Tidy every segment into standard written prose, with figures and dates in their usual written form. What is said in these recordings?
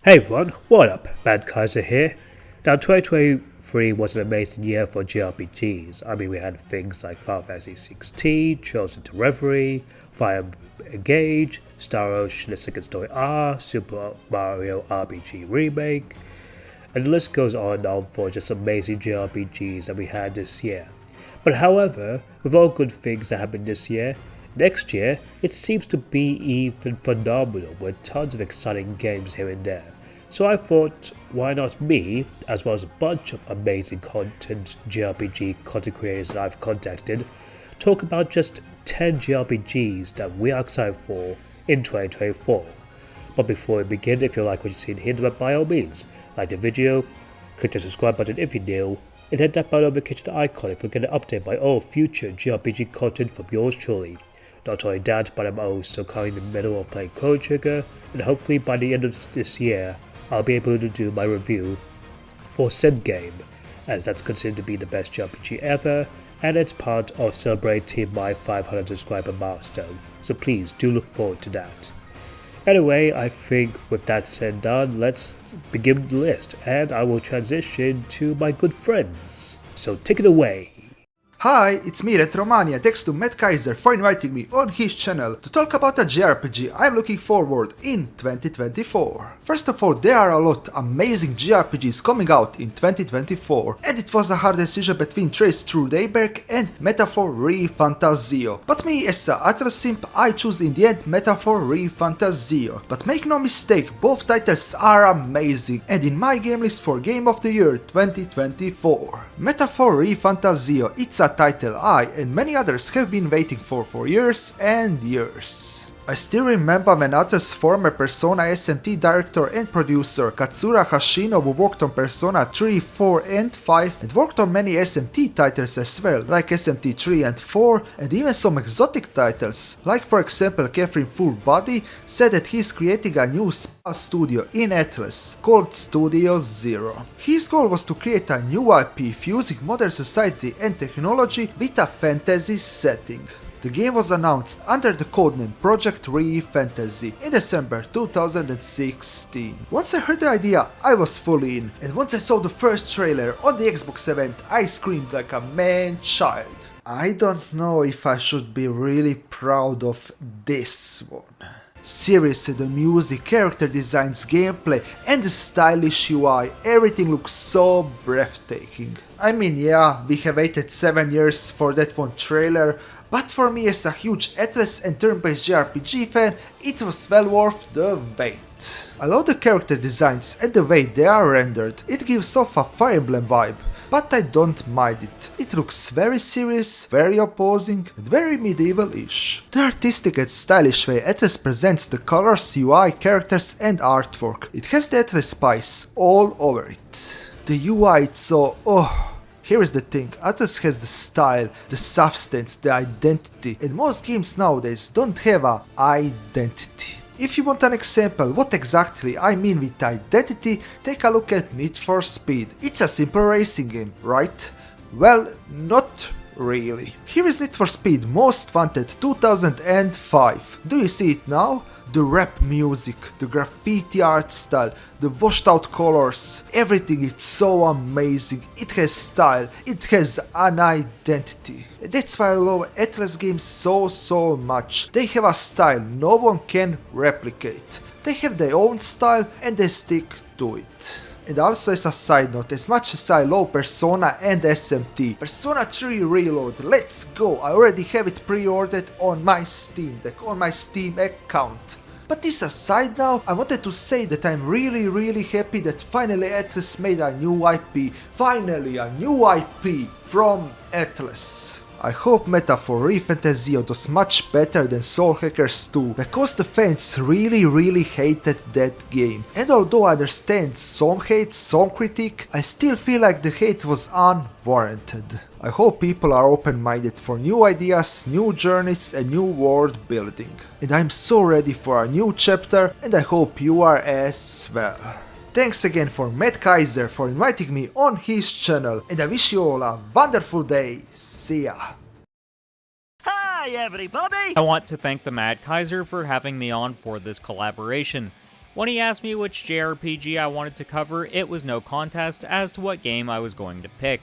Hey everyone, what up? Mad Kaiser here. Now 2023 was an amazing year for JRPGs. I mean, we had things like Final Fantasy 16, Chosen to Reverie, Fire Engage, Star Ocean: Second Story R, Super Mario RPG Remake, and the list goes on and on for just amazing JRPGs that we had this year. But however, with all good things that happened this year, next year it seems to be even phenomenal with tons of exciting games here and there. So I thought, why not me, as well as a bunch of amazing content JRPG content creators that I've contacted, talk about just 10 JRPGs that we are excited for in 2024. But before we begin, if you like what you see in here, then by all means, like the video, click the subscribe button if you're new, and hit that bell notification icon if you get an update by all future JRPG content from yours truly. Not only that, but I'm also currently in the middle of playing Chrono Trigger, and hopefully by the end of this year, I'll be able to do my review for said game, as that's considered to be the best JRPG ever, and it's part of celebrating my 500 subscriber milestone, so please do look forward to that. Anyway, I think with that said and done, let's begin the list, and I will transition to my good friends. So take it away. Hi, it's me RetroMania, thanks to Matt Kaiser for inviting me on his channel to talk about a JRPG I'm looking forward in 2024. First of all, there are a lot amazing JRPGs coming out in 2024, and it was a hard decision between Trace through Daybreak and Metaphor ReFantazio. But me as a Atlas simp, I choose in the end Metaphor ReFantazio. But make no mistake, both titles are amazing and in my game list for Game of the Year 2024. Metaphor ReFantazio, it's a title I and many others have been waiting for years and years. I still remember when Atlas' former Persona SMT director and producer Katsura Hashinobu worked on Persona 3, 4 and 5 and worked on many SMT titles as well, like SMT 3 and 4 and even some exotic titles, like for example Catherine Full Body said that he's creating a new spa studio in Atlas called Studio Zero. His goal was to create a new IP fusing modern society and technology with a fantasy setting. The game was announced under the codename Project ReFantazio in December 2016. Once I heard the idea, I was fully in, and once I saw the first trailer on the Xbox event, I screamed like a man-child. I don't know if I should be really proud of this one. Seriously, the music, character designs, gameplay, and the stylish UI, everything looks so breathtaking. I mean, yeah, we have waited 7 years for that one trailer, but for me as a huge Atlas and turn-based JRPG fan, it was well worth the wait. I love the character designs and the way they are rendered, it gives off a Fire Emblem vibe. But I don't mind it. It looks very serious, very opposing, and very medieval-ish. The artistic and stylish way Atlas presents the colors, UI, characters and artwork. It has the Atlas spice all over it. The UI it's so... Here is the thing, Atlas has the style, the substance, the identity, and most games nowadays don't have a identity. If you want an example what exactly I mean with identity, take a look at Need for Speed. It's a simple racing game, right? Well, not really. Here is Need for Speed Most Wanted 2005. Do you see it now? The rap music, the graffiti art style, the washed out colors, everything is so amazing. It has style, it has an identity. That's why I love Atlas games so much. They have a style no one can replicate. They have their own style and they stick to it. And also as a side note, as much as I love Persona and SMT, Persona 3 Reload, let's go! I already have it pre-ordered on my Steam Deck, on my Steam account. But this aside now, I wanted to say that I'm really happy that finally Atlas made a new IP. Finally a new IP from Atlas. I hope Metaphor ReFantazio does much better than Soul Hackers 2, because the fans really hated that game. And although I understand some hate, some critique, I still feel like the hate was unwarranted. I hope people are open-minded for new ideas, new journeys and new world building. And I'm so ready for a new chapter, and I hope you are as well. Thanks again for Matt Kaiser for inviting me on his channel, and I wish you all a wonderful day. See ya! Hi everybody! I want to thank the Mad Kaiser for having me on for this collaboration. When he asked me which JRPG I wanted to cover, it was no contest as to what game I was going to pick.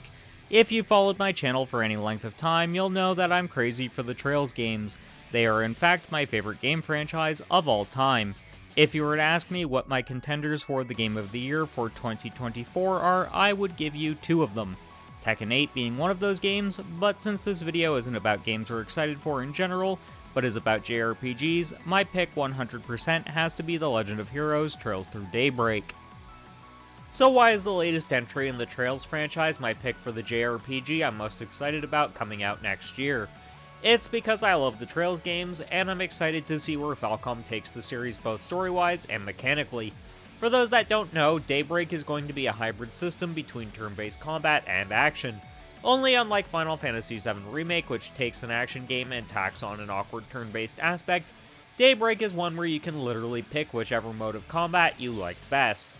If you followed my channel for any length of time, you'll know that I'm crazy for the Trails games. They are in fact my favorite game franchise of all time. If you were to ask me what my contenders for the Game of the Year for 2024 are, I would give you 2 of them. Tekken 8 being one of those games, but since this video isn't about games we're excited for in general, but is about JRPGs, my pick 100% has to be The Legend of Heroes Trails Through Daybreak. So why is the latest entry in the Trails franchise my pick for the JRPG I'm most excited about coming out next year? It's because I love the Trails games, and I'm excited to see where Falcom takes the series both story-wise and mechanically. For those that don't know, Daybreak is going to be a hybrid system between turn-based combat and action. Only unlike Final Fantasy VII Remake, which takes an action game and tacks on an awkward turn-based aspect, Daybreak is one where you can literally pick whichever mode of combat you like best.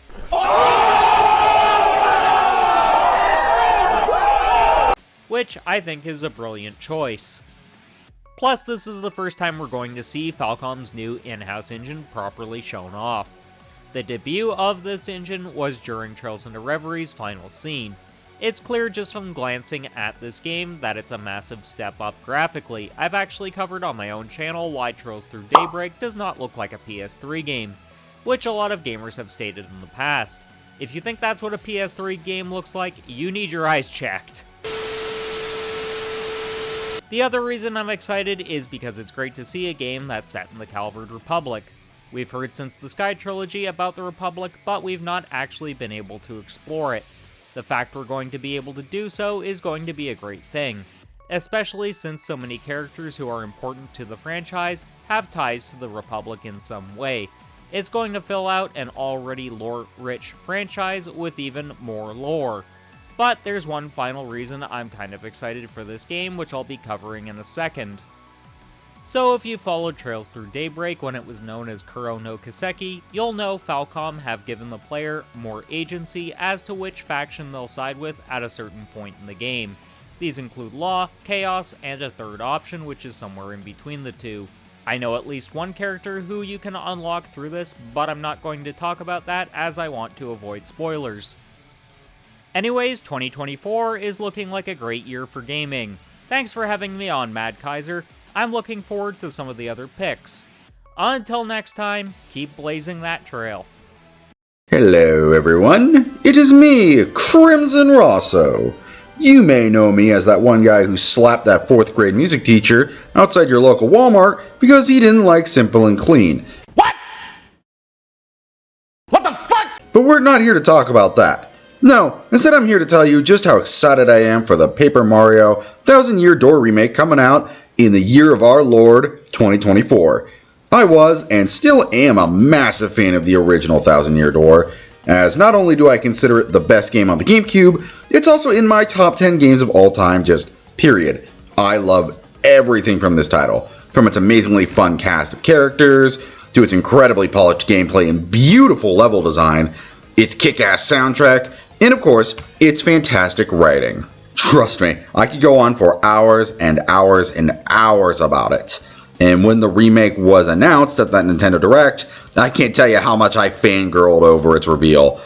Which I think is a brilliant choice. Plus, this is the first time we're going to see Falcom's new in-house engine properly shown off. The debut of this engine was during Trails into Reverie's final scene. It's clear just from glancing at this game that it's a massive step up graphically. I've actually covered on my own channel why Trails Through Daybreak does not look like a PS3 game, which a lot of gamers have stated in the past. If you think that's what a PS3 game looks like, you need your eyes checked. The other reason I'm excited is because it's great to see a game that's set in the Calvard Republic. We've heard since the Sky Trilogy about the Republic, but we've not actually been able to explore it. The fact we're going to be able to do so is going to be a great thing, especially since so many characters who are important to the franchise have ties to the Republic in some way. It's going to fill out an already lore-rich franchise with even more lore. But there's one final reason I'm kind of excited for this game, which I'll be covering in a second. So if you followed Trails Through Daybreak when it was known as Kuro no Kiseki, you'll know Falcom have given the player more agency as to which faction they'll side with at a certain point in the game. These include Law, Chaos, and a third option which is somewhere in between the two. I know at least one character who you can unlock through this, but I'm not going to talk about that as I want to avoid spoilers. Anyways, 2024 is looking like a great year for gaming. Thanks for having me on, Mad Kaiser. I'm looking forward to some of the other picks. Until next time, keep blazing that trail. Hello everyone, it is me, Crimsonrosso. You may know me as that one guy who slapped that 4th grade music teacher outside your local Walmart because he didn't like Simple and Clean. What? What the fuck? But we're not here to talk about that. No, instead I'm here to tell you just how excited I am for the Paper Mario 1000 Year Door remake coming out in the year of our Lord, 2024. I was, and still am, a massive fan of the original 1000 Year Door, as not only do I consider it the best game on the GameCube, it's also in my top 10 games of all time, just period. I love everything from this title, from its amazingly fun cast of characters, to its incredibly polished gameplay and beautiful level design, its kick-ass soundtrack, and of course, its fantastic writing. Trust me, I could go on for hours and hours and hours about it. And when the remake was announced at that Nintendo Direct, I can't tell you how much I fangirled over its reveal.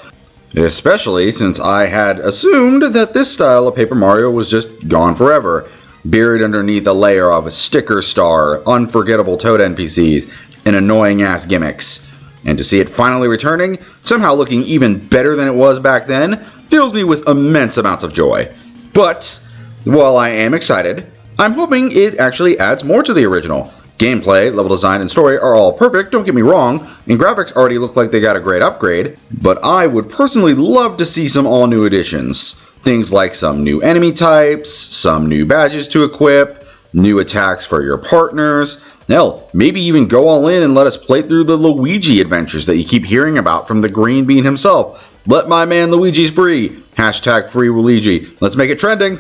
Especially since I had assumed that this style of Paper Mario was just gone forever, buried underneath a layer of sticker star, unforgettable Toad NPCs, and annoying-ass gimmicks. And to see it finally returning, somehow looking even better than it was back then, fills me with immense amounts of joy. But, while I am excited, I'm hoping it actually adds more to the original. Gameplay, level design, and story are all perfect, don't get me wrong, and graphics already look like they got a great upgrade, but I would personally love to see some all-new additions. Things like some new enemy types, some new badges to equip, new attacks for your partners. Hell, maybe even go all in and let us play through the Luigi adventures that you keep hearing about from the Green Bean himself. Let my man Luigi's free. Hashtag free Luigi. Let's make it trending.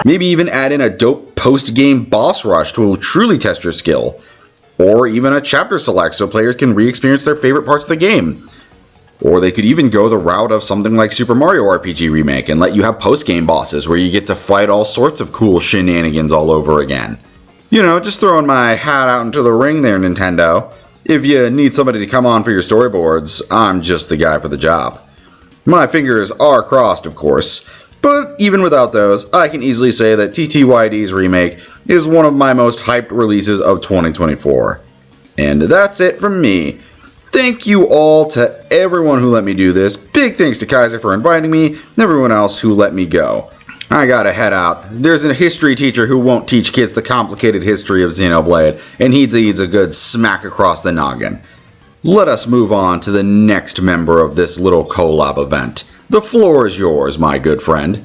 Maybe even add in a dope post-game boss rush to truly test your skill. Or even a chapter select so players can re-experience their favorite parts of the game. Or they could even go the route of something like Super Mario RPG Remake and let you have post-game bosses where you get to fight all sorts of cool shenanigans all over again. You know, just throwing my hat out into the ring there, Nintendo. If you need somebody to come on for your storyboards, I'm just the guy for the job. My fingers are crossed, of course, but even without those, I can easily say that TTYD's Remake is one of my most hyped releases of 2024. And that's it from me. Thank you all to everyone who let me do this. Big thanks to Kaiser for inviting me, and everyone else who let me go. I gotta head out. There's a history teacher who won't teach kids the complicated history of Xenoblade, and he needs a good smack across the noggin. Let us move on to the next member of this little collab event. The floor is yours, my good friend.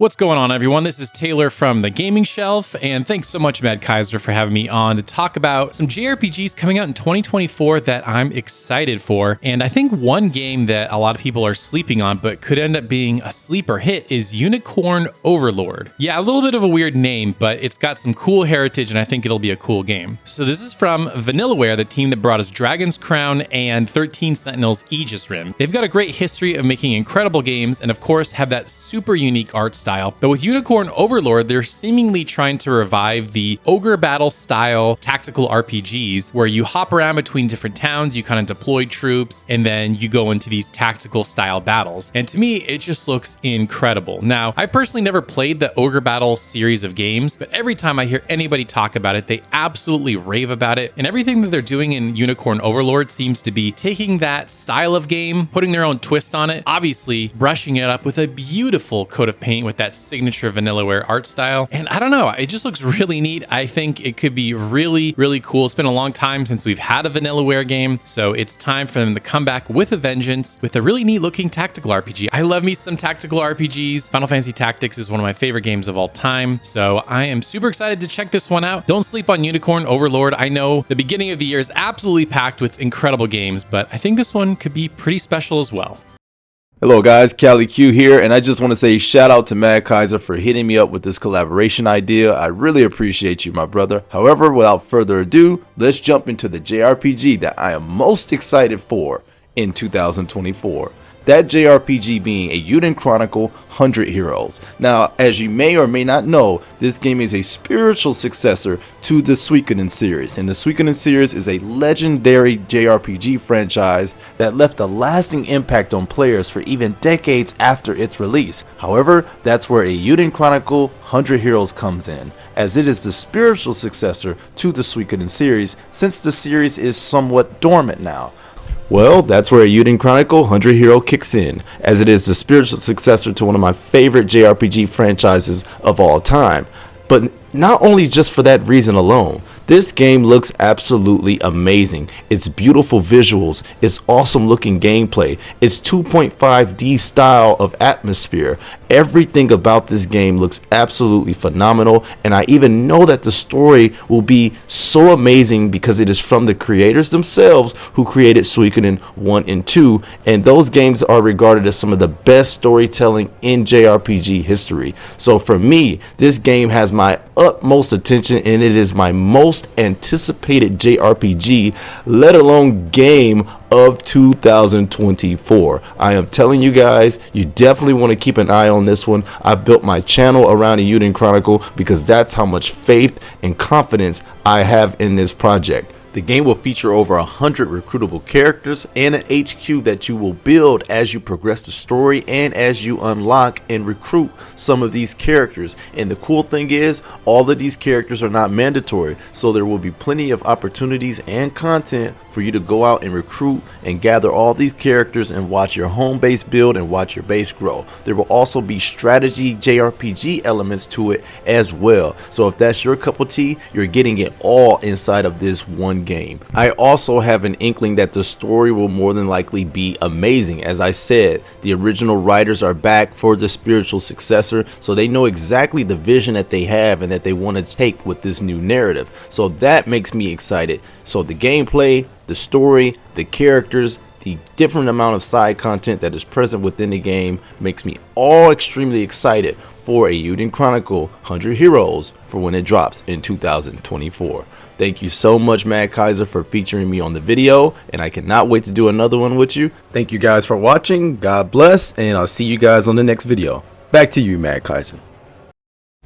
What's going on, everyone? This is Taylor from The Gaming Shelf, and thanks so much, Mad Kaiser, for having me on to talk about some JRPGs coming out in 2024 that I'm excited for. And I think one game that a lot of people are sleeping on, but could end up being a sleeper hit, is Unicorn Overlord. Yeah, a little bit of a weird name, but it's got some cool heritage, and I think it'll be a cool game. So this is from Vanillaware, the team that brought us Dragon's Crown and 13 Sentinels Aegis Rim. They've got a great history of making incredible games, and of course have that super unique art style. But with Unicorn Overlord, they're seemingly trying to revive the ogre battle style tactical RPGs where you hop around between different towns, you kind of deploy troops, and then you go into these tactical style battles. And to me, it just looks incredible. Now, I personally never played the ogre battle series of games, but every time I hear anybody talk about it, they absolutely rave about it. And everything that they're doing in Unicorn Overlord seems to be taking that style of game, putting their own twist on it, obviously brushing it up with a beautiful coat of paint with that signature Vanillaware art style. And I don't know, it just looks really neat. I think it could be really, really cool. It's been a long time since we've had a Vanillaware game, so it's time for them to come back with a vengeance with a really neat looking tactical RPG. I love me some tactical RPGs. Final Fantasy Tactics is one of my favorite games of all time, so I am super excited to check this one out. Don't sleep on Unicorn Overlord. I know the beginning of the year is absolutely packed with incredible games, but I think this one could be pretty special as well. Hello guys, Cali Q here, and I just want to say shout out to Mad Kaiser for hitting me up with this collaboration idea. I really appreciate you, my brother. However, without further ado, let's jump into the JRPG that I am most excited for in 2024. That JRPG being Eiyuden Chronicle 100 Heroes. Now, as you may or may not know, this game is a spiritual successor to the Suikoden series, and the Suikoden series is a legendary JRPG franchise that left a lasting impact on players for even decades after its release. However, that's where Eiyuden Chronicle 100 Heroes comes in, as it is the spiritual successor to the Suikoden series, since the series is somewhat dormant now. Well, that's where Eiyuden Chronicle 100 Hero kicks in, as it is the spiritual successor to one of my favorite JRPG franchises of all time. But not only just for that reason alone, this game looks absolutely amazing. Its beautiful visuals, its awesome looking gameplay, its 2.5D style of atmosphere, everything about this game looks absolutely phenomenal, and I even know that the story will be so amazing because it is from the creators themselves who created Suikoden 1 and 2, and those games are regarded as some of the best storytelling in JRPG history. So for me, this game has my utmost attention, and it is my most anticipated JRPG, let alone game of 2024. I am telling you guys, you definitely want to keep an eye on this one. I've built my channel around Eiyuden Chronicle because that's how much faith and confidence I have in this project. The game will feature over 100 recruitable characters and an HQ that you will build as you progress the story and as you unlock and recruit some of these characters. And the cool thing is, all of these characters are not mandatory, so there will be plenty of opportunities and content for you to go out and recruit and gather all these characters and watch your home base build and watch your base grow. There will also be strategy JRPG elements to it as well. So if that's your cup of tea, you're getting it all inside of this one game. I also have an inkling that the story will more than likely be amazing. As I said, the original writers are back for the spiritual successor, so they know exactly the vision that they have and that they want to take with this new narrative. So that makes me excited. So the gameplay, the story, the characters, the different amount of side content that is present within the game makes me all extremely excited for Eiyuden Chronicle 100 Heroes for when it drops in 2024. Thank you so much, Mad Kaiser, for featuring me on the video, and I cannot wait to do another one with you. Thank you guys for watching. God bless, and I'll see you guys on the next video. Back to you, Mad Kaiser.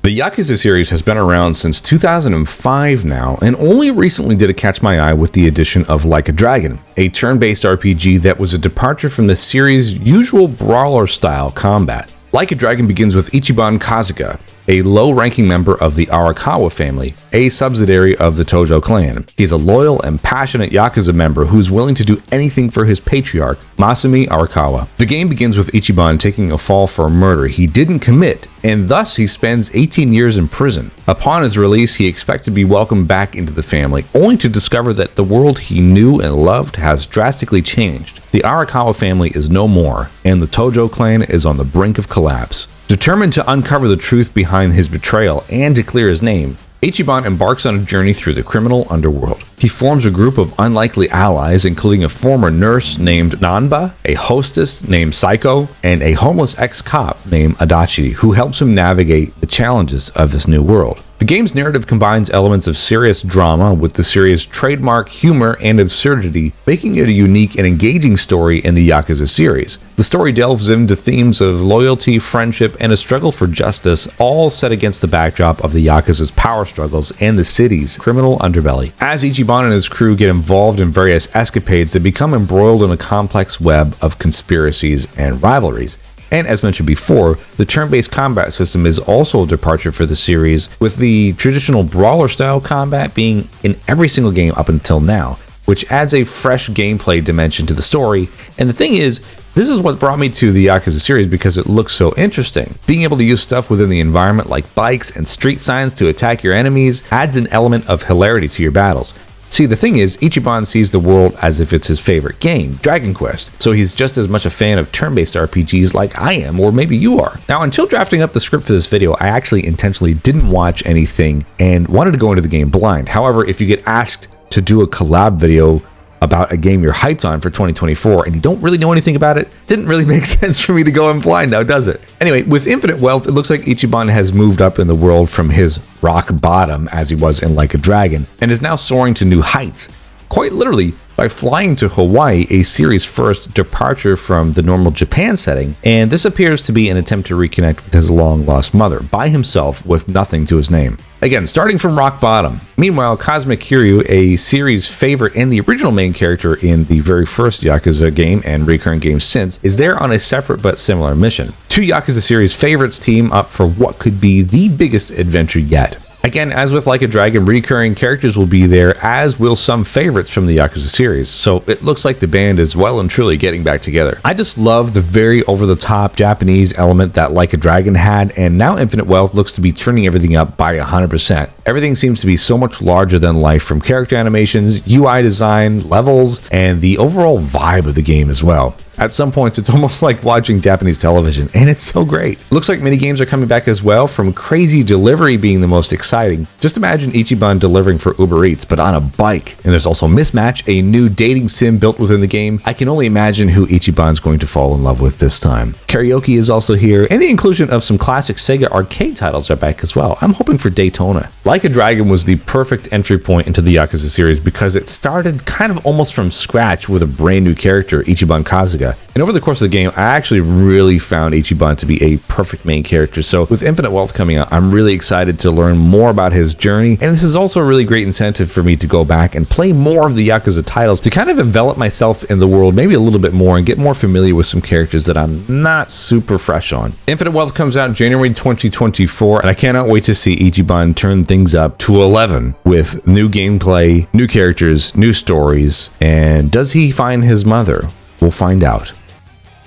The Yakuza series has been around since 2005 now, and only recently did it catch my eye with the addition of Like a Dragon, a turn-based RPG that was a departure from the series' usual brawler-style combat. Like a Dragon begins with Ichiban Kasuga, a low-ranking member of the Arakawa family, a subsidiary of the Tojo clan. He's a loyal and passionate Yakuza member who's willing to do anything for his patriarch, Masumi Arakawa. The game begins with Ichiban taking a fall for a murder he didn't commit, and thus he spends 18 years in prison. Upon his release, he expects to be welcomed back into the family, only to discover that the world he knew and loved has drastically changed. The Arakawa family is no more, and the Tojo clan is on the brink of collapse. Determined to uncover the truth behind his betrayal and to clear his name, Ichiban embarks on a journey through the criminal underworld. He forms a group of unlikely allies, including a former nurse named Nanba, a hostess named Saiko, and a homeless ex-cop named Adachi, who helps him navigate the challenges of this new world. The game's narrative combines elements of serious drama with the series' trademark humor and absurdity, making it a unique and engaging story in the Yakuza series. The story delves into themes of loyalty, friendship, and a struggle for justice, all set against the backdrop of the Yakuza's power struggles and the city's criminal underbelly. As Ichiban and his crew get involved in various escapades, they become embroiled in a complex web of conspiracies and rivalries. And as mentioned before, the turn-based combat system is also a departure for the series, with the traditional brawler-style combat being in every single game up until now, which adds a fresh gameplay dimension to the story. And the thing is, this is what brought me to the Yakuza series because it looks so interesting. Being able to use stuff within the environment like bikes and street signs to attack your enemies adds an element of hilarity to your battles. See, the thing is, Ichiban sees the world as if it's his favorite game, Dragon Quest, so he's just as much a fan of turn-based RPGs like I am, or maybe you are. Now, until drafting up the script for this video, I actually intentionally didn't watch anything and wanted to go into the game blind. However, if you get asked to do a collab video about a game you're hyped on for 2024 and you don't really know anything about it, didn't really make sense for me to go in blind now, does it? Anyway, with infinite wealth, it looks like Ichiban has moved up in the world from his rock bottom as he was in Like a Dragon and is now soaring to new heights. Quite literally, by flying to Hawaii, a series first departure from the normal Japan setting, and this appears to be an attempt to reconnect with his long-lost mother, by himself with nothing to his name. Again, starting from rock bottom. Meanwhile, Cosmic Kiryu, a series favorite and the original main character in the very first Yakuza game and recurring games since, is there on a separate but similar mission. Two Yakuza series favorites team up for what could be the biggest adventure yet. Again, as with Like a Dragon, recurring characters will be there, as will some favorites from the Yakuza series, so it looks like the band is well and truly getting back together. I just love the very over-the-top Japanese element that Like a Dragon had, and now Infinite Wealth looks to be turning everything up by 100%. Everything seems to be so much larger than life, from character animations, UI design, levels, and the overall vibe of the game as well. At some points, it's almost like watching Japanese television, and it's so great. Looks like minigames are coming back as well, from crazy delivery being the most exciting. Just imagine Ichiban delivering for Uber Eats, but on a bike. And there's also Mismatch, a new dating sim built within the game. I can only imagine who Ichiban's going to fall in love with this time. Karaoke is also here, and the inclusion of some classic Sega arcade titles are back as well. I'm hoping for Daytona. Like a Dragon was the perfect entry point into the Yakuza series because it started kind of almost from scratch with a brand new character, Ichiban Kasuga. And over the course of the game, I actually really found Ichiban to be a perfect main character. So with Infinite Wealth coming out, I'm really excited to learn more about his journey. And this is also a really great incentive for me to go back and play more of the Yakuza titles to kind of envelop myself in the world maybe a little bit more and get more familiar with some characters that I'm not super fresh on. Infinite Wealth comes out January 2024, and I cannot wait to see Ichiban turn things up to 11 with new gameplay, new characters, new stories. And does he find his mother? We'll find out.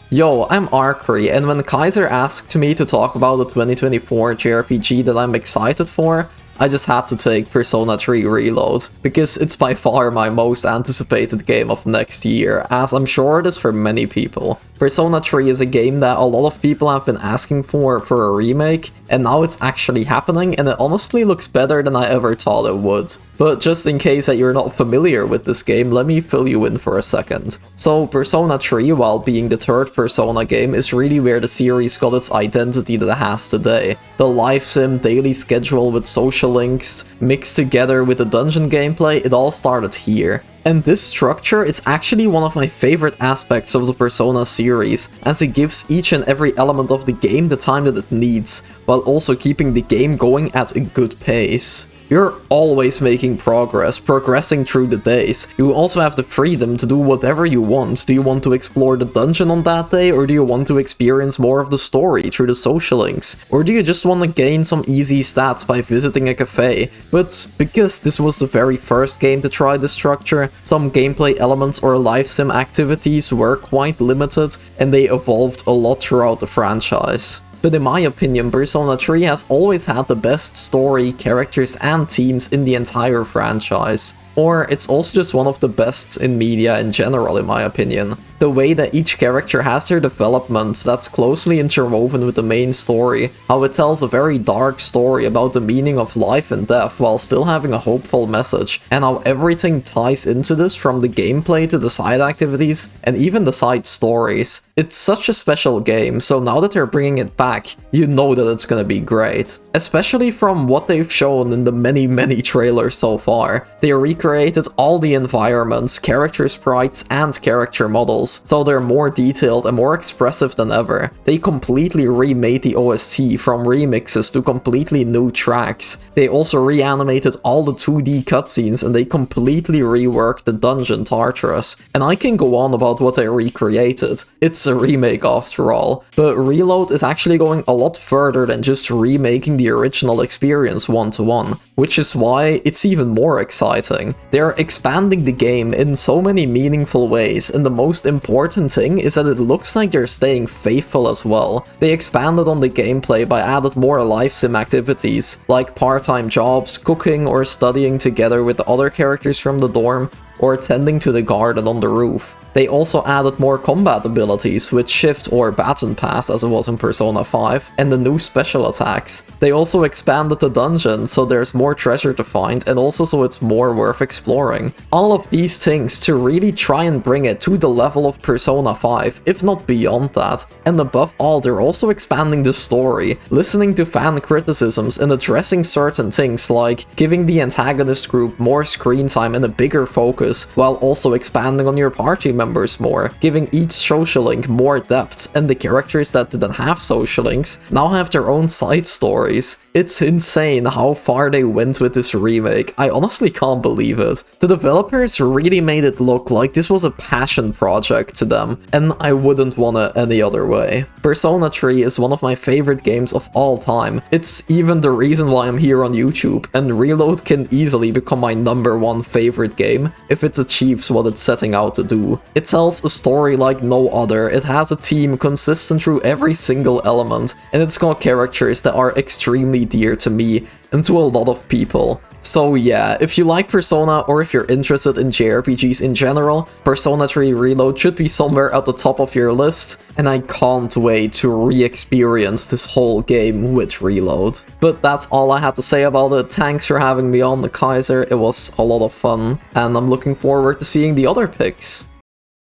Yo, I'm Arkry, and when Kaiser asked me to talk about the 2024 JRPG that I'm excited for, I just had to take Persona 3 Reload, because it's by far my most anticipated game of next year, as I'm sure it is for many people. Persona 3 is a game that a lot of people have been asking for a remake, and now it's actually happening, and it honestly looks better than I ever thought it would. But just in case that you're not familiar with this game, let me fill you in for a second. So Persona 3, while being the third Persona game, is really where the series got its identity that it has today. The life sim daily schedule with social links, mixed together with the dungeon gameplay, it all started here. And this structure is actually one of my favorite aspects of the Persona series, as it gives each and every element of the game the time that it needs, while also keeping the game going at a good pace. You're always making progress, progressing through the days. You also have the freedom to do whatever you want. Do you want to explore the dungeon on that day, or do you want to experience more of the story through the social links? Or do you just want to gain some easy stats by visiting a cafe? But because this was the very first game to try this structure, some gameplay elements or live sim activities were quite limited, and they evolved a lot throughout the franchise. But in my opinion, Persona 3 has always had the best story, characters and teams in the entire franchise. Or it's also just one of the best in media in general, in my opinion. The way that each character has their development that's closely interwoven with the main story, how it tells a very dark story about the meaning of life and death while still having a hopeful message, and how everything ties into this from the gameplay to the side activities and even the side stories. It's such a special game, so now that they're bringing it back, you know that it's gonna be great. Especially from what they've shown in the many trailers so far. They recreated all the environments, character sprites and character models, so they're more detailed and more expressive than ever. They completely remade the OST from remixes to completely new tracks. They also reanimated all the 2D cutscenes and they completely reworked the dungeon Tartarus. And I can go on about what they recreated. It's a remake after all. But Reload is actually going a lot further than just remaking the original experience one-to-one, which is why it's even more exciting. They're expanding the game in so many meaningful ways, and the most important thing is that it looks like they're staying faithful as well. They expanded on the gameplay by added more life sim activities, like part-time jobs, cooking or studying together with the other characters from the dorm, or tending to the garden on the roof. They also added more combat abilities with Shift or Baton Pass as it was in Persona 5, and the new special attacks. They also expanded the dungeon so there's more treasure to find and also so it's more worth exploring. All of these things to really try and bring it to the level of Persona 5, if not beyond that. And above all, they're also expanding the story, listening to fan criticisms and addressing certain things like giving the antagonist group more screen time and a bigger focus, while also expanding on your party members more, giving each social link more depth, and the characters that didn't have social links now have their own side stories. It's insane how far they went with this remake. I honestly can't believe it. The developers really made it look like this was a passion project to them, and I wouldn't want it any other way. Persona 3 is one of my favorite games of all time. It's even the reason why I'm here on YouTube, and Reload can easily become my #1 favorite game if it achieves what it's setting out to do. It tells a story like no other, it has a team consistent through every single element, and it's got characters that are extremely dear to me and to a lot of people. So yeah, if you like Persona or if you're interested in JRPGs in general, Persona 3 Reload should be somewhere at the top of your list, and I can't wait to re-experience this whole game with Reload. But that's all I had to say about it. Thanks for having me on, the Kaiser, it was a lot of fun, and I'm looking forward to seeing the other picks.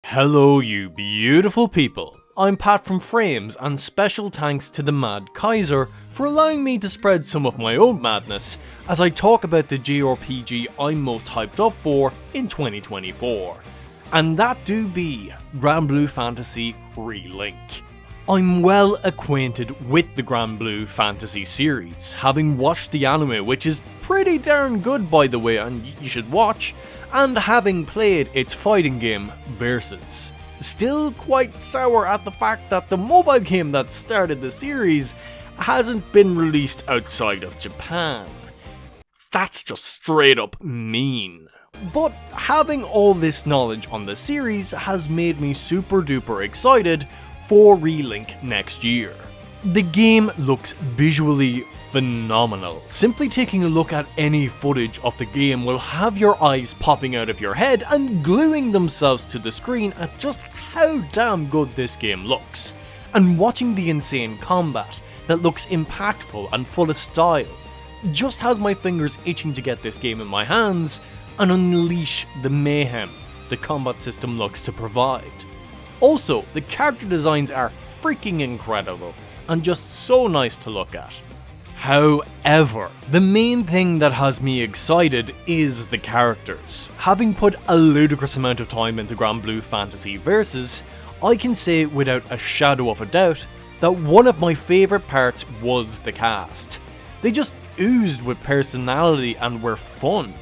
Hello you beautiful people, I'm Pat from Frames, and special thanks to the Mad Kaiser for allowing me to spread some of my own madness as I talk about the JRPG I'm most hyped up for in 2024. And that do be Granblue Fantasy Relink. I'm well acquainted with the Granblue Fantasy series, having watched the anime, which is pretty darn good by the way, and you should watch, and having played its fighting game, Versus. Still quite sour at the fact that the mobile game that started the series hasn't been released outside of Japan. That's just straight up mean. But having all this knowledge on the series has made me super duper excited for Relink next year. The game looks visually phenomenal. Simply taking a look at any footage of the game will have your eyes popping out of your head and gluing themselves to the screen at just how damn good this game looks. And watching the insane combat that looks impactful and full of style just has my fingers itching to get this game in my hands and unleash the mayhem the combat system looks to provide. Also, the character designs are freaking incredible and just so nice to look at. However, the main thing that has me excited is the characters. Having put a ludicrous amount of time into Granblue Fantasy Versus, I can say without a shadow of a doubt that one of my favourite parts was the cast. They just oozed with personality and were fun,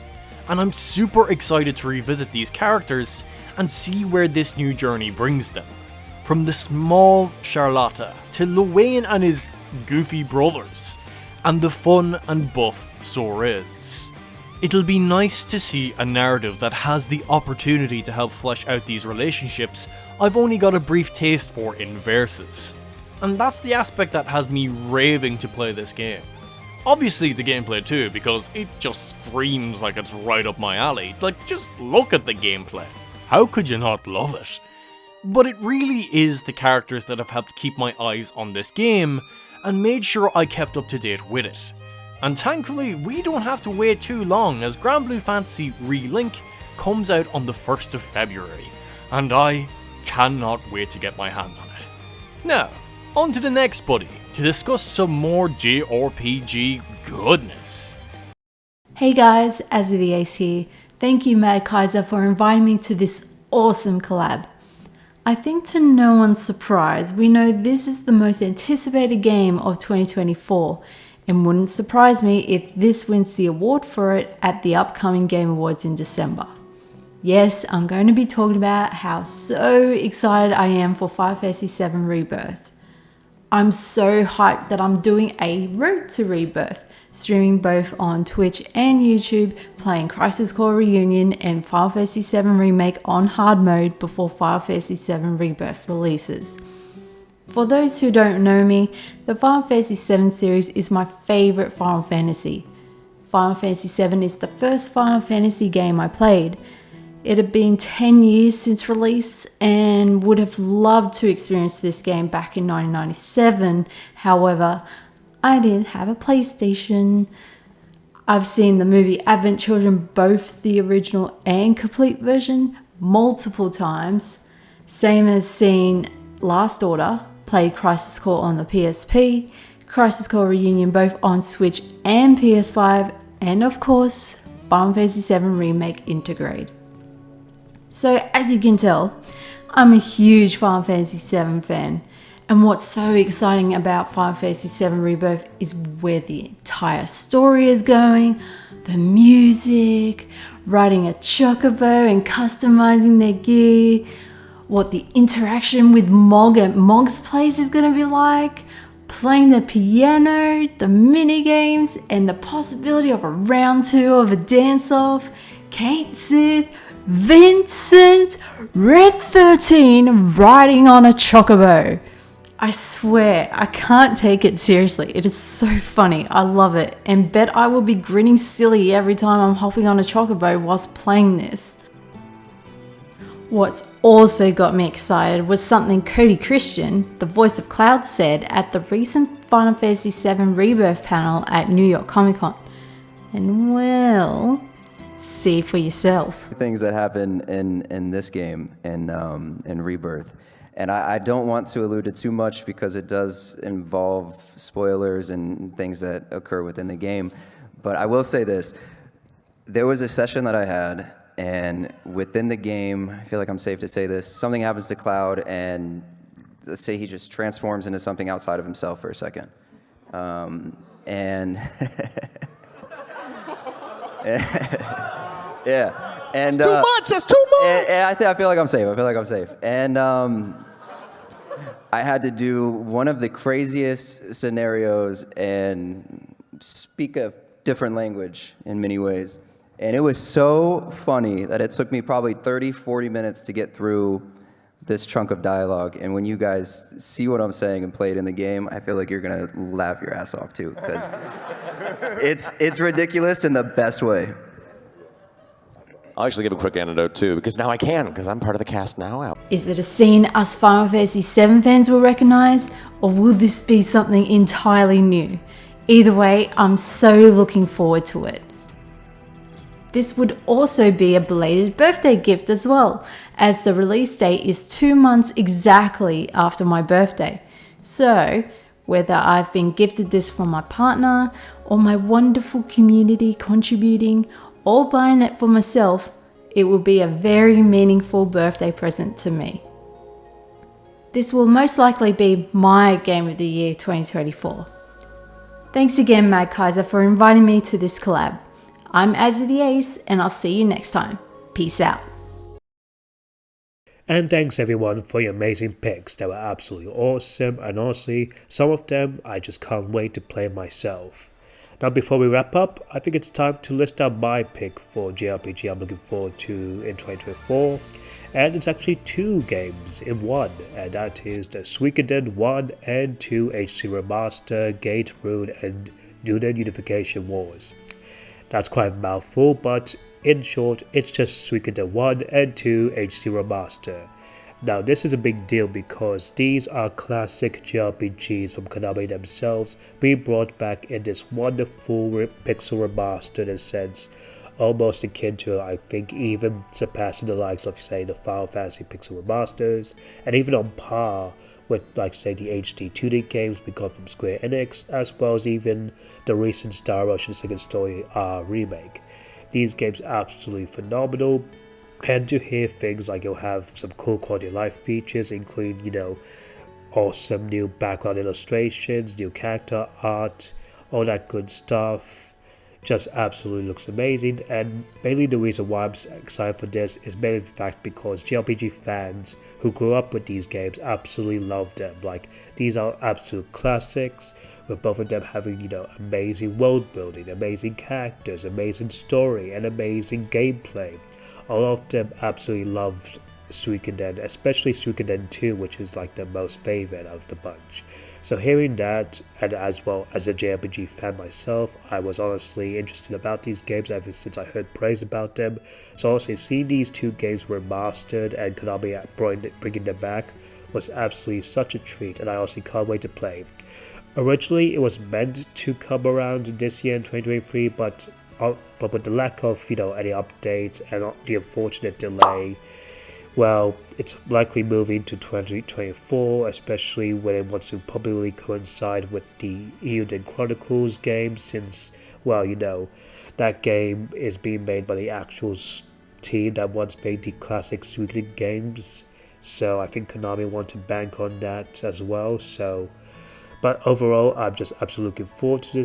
and I'm super excited to revisit these characters and see where this new journey brings them. From the small Charlotta to Luwayne and his goofy brothers, and the fun and buff Sorez. It'll be nice to see a narrative that has the opportunity to help flesh out these relationships I've only got a brief taste for in Versus. And that's the aspect that has me raving to play this game. Obviously the gameplay too, because it just screams like it's right up my alley. Like, just look at the gameplay. How could you not love it? But it really is the characters that have helped keep my eyes on this game, and made sure I kept up to date with it. And thankfully, we don't have to wait too long as Granblue Fantasy Relink comes out on the 1st of February, and I cannot wait to get my hands on it. Now, on to the next buddy, to discuss some more JRPG goodness. Hey guys, Azza the Ace here. Thank you Mad Kaiser for inviting me to this awesome collab. I think to no one's surprise, we know this is the most anticipated game of 2024, and wouldn't surprise me if this wins the award for it at the upcoming Game Awards in December. Yes, I'm going to be talking about how so excited I am for Final Fantasy VII Rebirth. I'm so hyped that I'm doing a Road to Rebirth, streaming both on Twitch and YouTube, playing Crisis Core Reunion and Final Fantasy VII Remake on hard mode before Final Fantasy VII Rebirth releases. For those who don't know me, the Final Fantasy VII series is my favourite Final Fantasy. Final Fantasy VII is the first Final Fantasy game I played. It had been 10 years since release and would have loved to experience this game back in 1997, however, I didn't have a PlayStation. I've seen the movie Advent Children, both the original and complete version, multiple times. Same as seeing Last Order, played Crisis Core on the PSP, Crisis Core Reunion both on Switch and PS5, and of course, Final Fantasy VII Remake Intergrade. So as you can tell, I'm a huge Final Fantasy VII fan. And what's so exciting about Final Fantasy VII Rebirth is where the entire story is going, the music, riding a chocobo and customizing their gear, what the interaction with Mog at Mog's place is going to be like, playing the piano, the minigames, and the possibility of a round 2 of a dance-off, Kate Sid, Vincent, Red 13 riding on a chocobo. I swear, I can't take it seriously. It is so funny. I love it. And bet I will be grinning silly every time I'm hopping on a chocobo whilst playing this. What's also got me excited was something Cody Christian, the voice of Cloud, said at the recent Final Fantasy VII Rebirth panel at New York Comic Con. And well, see for yourself. Things that happen in this game, in Rebirth. And I don't want to allude to too much because it does involve spoilers and things that occur within the game. But I will say this. There was a session that I had, and within the game, I feel like I'm safe to say this, something happens to Cloud, and let's say he just transforms into something outside of himself for a second. And yeah. And, too much. That's too much. And I feel like I'm safe. And I had to do one of the craziest scenarios and speak a different language in many ways. And it was so funny that it took me probably 30, 40 minutes to get through this chunk of dialogue. And when you guys see what I'm saying and play it in the game, I feel like you're gonna laugh your ass off too, because it's ridiculous in the best way. I'll actually give a quick anecdote too, because now I can, because I'm part of the cast now. Is it a scene us Final Fantasy VII fans will recognise, or will this be something entirely new? Either way, I'm so looking forward to it. This would also be a belated birthday gift as well, as the release date is 2 months exactly after my birthday. So, Whether I've been gifted this from my partner, or my wonderful community contributing, or buying it for myself, it will be a very meaningful birthday present to me. This will most likely be my Game of the Year 2024. Thanks again, Mad Kaiser, for inviting me to this collab. I'm Azza the Ace, and I'll see you next time. Peace out. And thanks everyone for your amazing picks. They were absolutely awesome, and honestly, some of them I just can't wait to play myself. Now before we wrap up, I think it's time to list out my pick for JRPG I'm looking forward to in 2024. And it's actually 2 games in one, and that is the Suikoden 1 and 2 HD Remaster, Gate Rune and Dunen Unification Wars. That's quite a mouthful, but in short, it's just Suikoden 1 and 2 HD Remaster. Now this is a big deal because these are classic JRPGs from Konami themselves being brought back in this wonderful pixel remaster in a sense, almost akin to, I think, even surpassing the likes of, say, the Final Fantasy pixel remasters, and even on par with, like, say, the HD 2D games we got from Square Enix, as well as even the recent Star Ocean Second Story remake. These games are absolutely phenomenal, and to hear things like you'll have some cool quality of life features, including, awesome new background illustrations, new character art, all that good stuff, just absolutely looks amazing. And mainly the reason why I'm excited for this is mainly the fact because JRPG fans who grew up with these games absolutely love them. Like, these are absolute classics, with both of them having, amazing world building, amazing characters, amazing story, and amazing gameplay. All of them absolutely loved Suikoden, especially Suikoden 2, which is like the most favorite of the bunch. So hearing that, and as well as a JRPG fan myself, I was honestly interested about these games ever since I heard praise about them. So honestly, seeing these 2 games remastered and Konami bringing them back was absolutely such a treat, and I honestly can't wait to play. Originally, it was meant to come around this year in 2023, but with the lack of, any updates and the unfortunate delay, well, it's likely moving to 2024, especially when it wants to probably coincide with the Eiyuden Chronicles game, since, that game is being made by the actual team that once made the classic Suikoden games. So I think Konami want to bank on that as well. But overall, I'm just absolutely looking forward to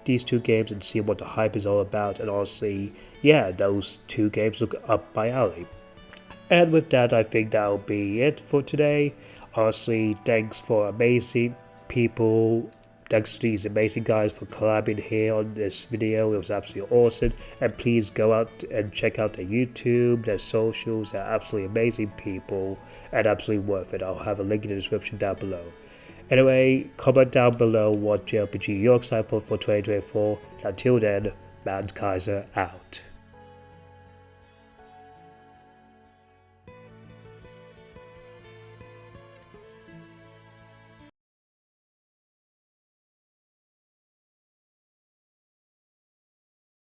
these 2 games and seeing what the hype is all about. And honestly, those 2 games look up my alley. And with that, I think that'll be it for today. Honestly, thanks for amazing people. Thanks to these amazing guys for collabing here on this video. It was absolutely awesome. And please go out and check out their YouTube, their socials. They're absolutely amazing people and absolutely worth it. I'll have a link in the description down below. Anyway, comment down below what JRPG you're excited for 2024. Until then, Mad Kaiser out.